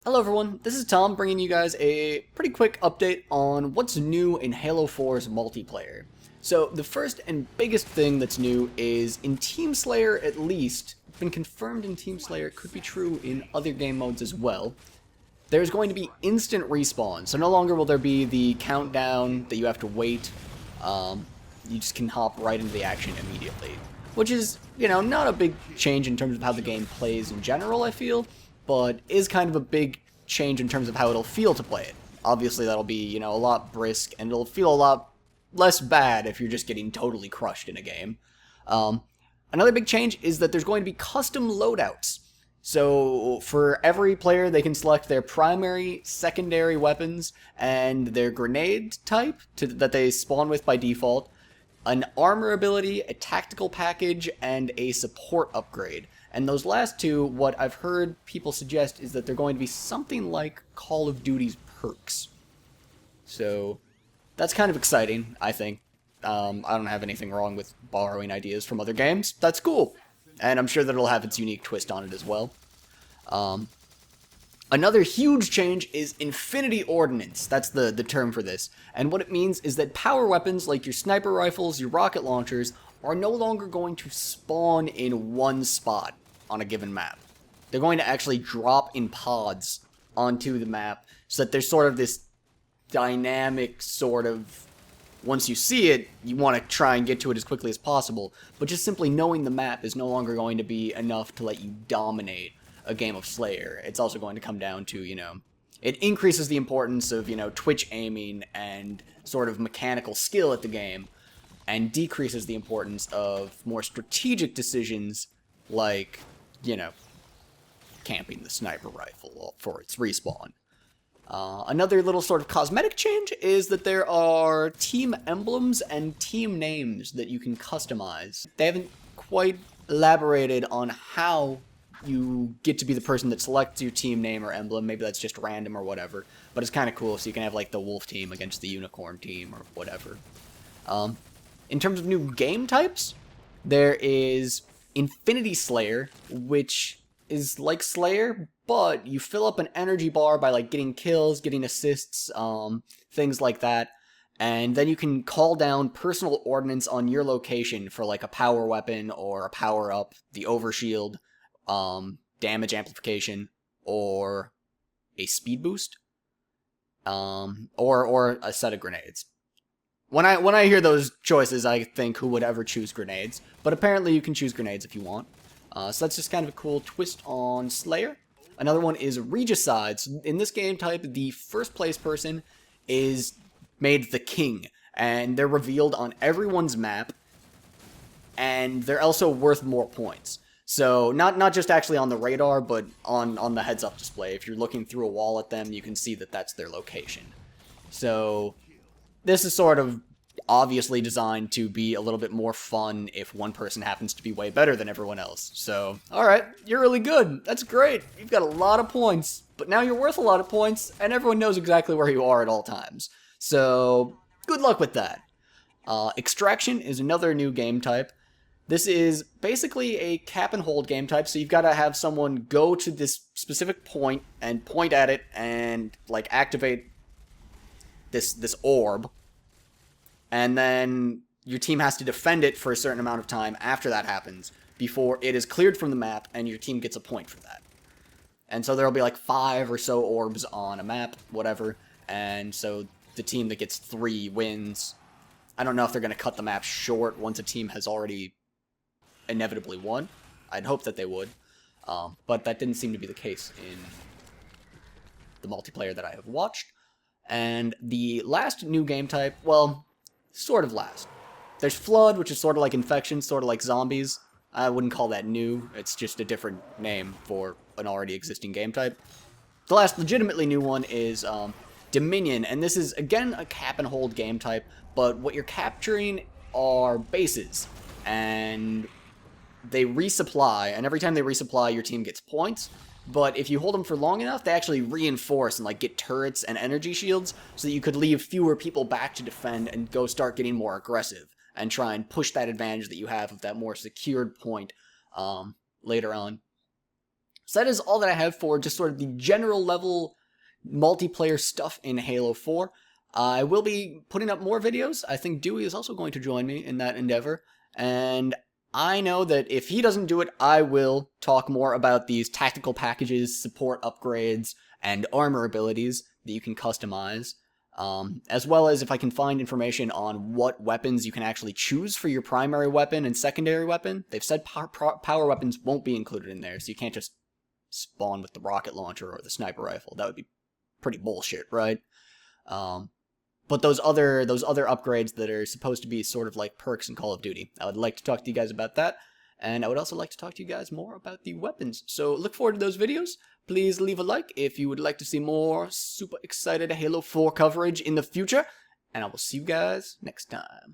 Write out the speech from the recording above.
Hello everyone, this is Tom bringing you guys a pretty quick update on what's new in Halo 4's multiplayer. So the first and biggest thing that's new is in Team Slayer at least, it's been confirmed in Team Slayer, it could be true in other game modes as well, there's going to be instant respawn. So no longer will there be the countdown that you have to wait, you just can hop right into the action immediately. Which is, not a big change in terms of how the game plays in general, I feel, but is kind of a big change in terms of how it'll feel to play it. Obviously, that'll be, a lot brisk, and it'll feel a lot less bad if you're just getting totally crushed in a game. Another big change is that there's going to be custom loadouts. So for every player, they can select their primary, secondary weapons, and their grenade type that they spawn with by default, an armor ability, a tactical package, and a support upgrade. And those last two, what I've heard people suggest is that they're going to be something like Call of Duty's perks. So that's kind of exciting, I think. I don't have anything wrong with borrowing ideas from other games. That's cool. And I'm sure that it'll have its unique twist on it as well. Another huge change is Infinity Ordnance. That's the term for this. And what it means is that power weapons like your sniper rifles, your rocket launchers, are no longer going to spawn in one spot on a given map. They're going to actually drop in pods onto the map so that there's sort of this dynamic sort of... Once you see it, you want to try and get to it as quickly as possible, but just simply knowing the map is no longer going to be enough to let you dominate a game of Slayer. It's also going to come down to, it increases the importance of, twitch aiming and sort of mechanical skill at the game, and decreases the importance of more strategic decisions like, camping the sniper rifle for its respawn. Another little sort of cosmetic change is that there are team emblems and team names that you can customize. They haven't quite elaborated on how you get to be the person that selects your team name or emblem. Maybe that's just random or whatever, but it's kind of cool, so you can have like the wolf team against the unicorn team or whatever. In terms of new game types, there is Infinity Slayer, which is like Slayer, but you fill up an energy bar by like getting kills, getting assists, things like that. And then you can call down personal ordnance on your location for like a power weapon or a power up, the overshield, damage amplification, or a speed boost, or a set of grenades. When I hear those choices, I think who would ever choose grenades, but apparently you can choose grenades if you want. So that's just kind of a cool twist on Slayer. Another one is Regicides. In this game type, the first place person is made the king, and they're revealed on everyone's map, and they're also worth more points. So not just actually on the radar, but on the heads-up display. If you're looking through a wall at them, you can see that that's their location. So this is sort of obviously designed to be a little bit more fun if one person happens to be way better than everyone else. So, alright, you're really good. That's great. You've got a lot of points, but now you're worth a lot of points, and everyone knows exactly where you are at all times. So, good luck with that. Extraction is another new game type. This is basically a cap and hold game type, so you've got to have someone go to this specific point and point at it and, like, activate this orb, and then your team has to defend it for a certain amount of time after that happens, before it is cleared from the map, and your team gets a point for that. And so there'll be like 5 or so orbs on a map, whatever, and so the team that gets 3 wins. I don't know if they're going to cut the map short once a team has already inevitably won. I'd hope that they would, but that didn't seem to be the case in the multiplayer that I have watched. And the last new game type, well, sort of last. There's Flood, which is sort of like Infection, sort of like Zombies. I wouldn't call that new. It's just a different name for an already existing game type. The last legitimately new one is Dominion, and this is, again, a cap and hold game type, but what you're capturing are bases, and they resupply, and every time they resupply, your team gets points. But if you hold them for long enough, they actually reinforce and like get turrets and energy shields, so that you could leave fewer people back to defend and go start getting more aggressive and try and push that advantage that you have of that more secured point later on. So that is all that I have for just sort of the general level multiplayer stuff in Halo 4. I will be putting up more videos. I think Dewey is also going to join me in that endeavor. And I know that if he doesn't do it, I will talk more about these tactical packages, support upgrades, and armor abilities that you can customize. As well as if I can find information on what weapons you can actually choose for your primary weapon and secondary weapon. They've said power weapons won't be included in there, so you can't just spawn with the rocket launcher or the sniper rifle. That would be pretty bullshit, right? But those other upgrades that are supposed to be sort of like perks in Call of Duty, I would like to talk to you guys about that. And I would also like to talk to you guys more about the weapons. So look forward to those videos. Please leave a like if you would like to see more super excited Halo 4 coverage in the future. And I will see you guys next time.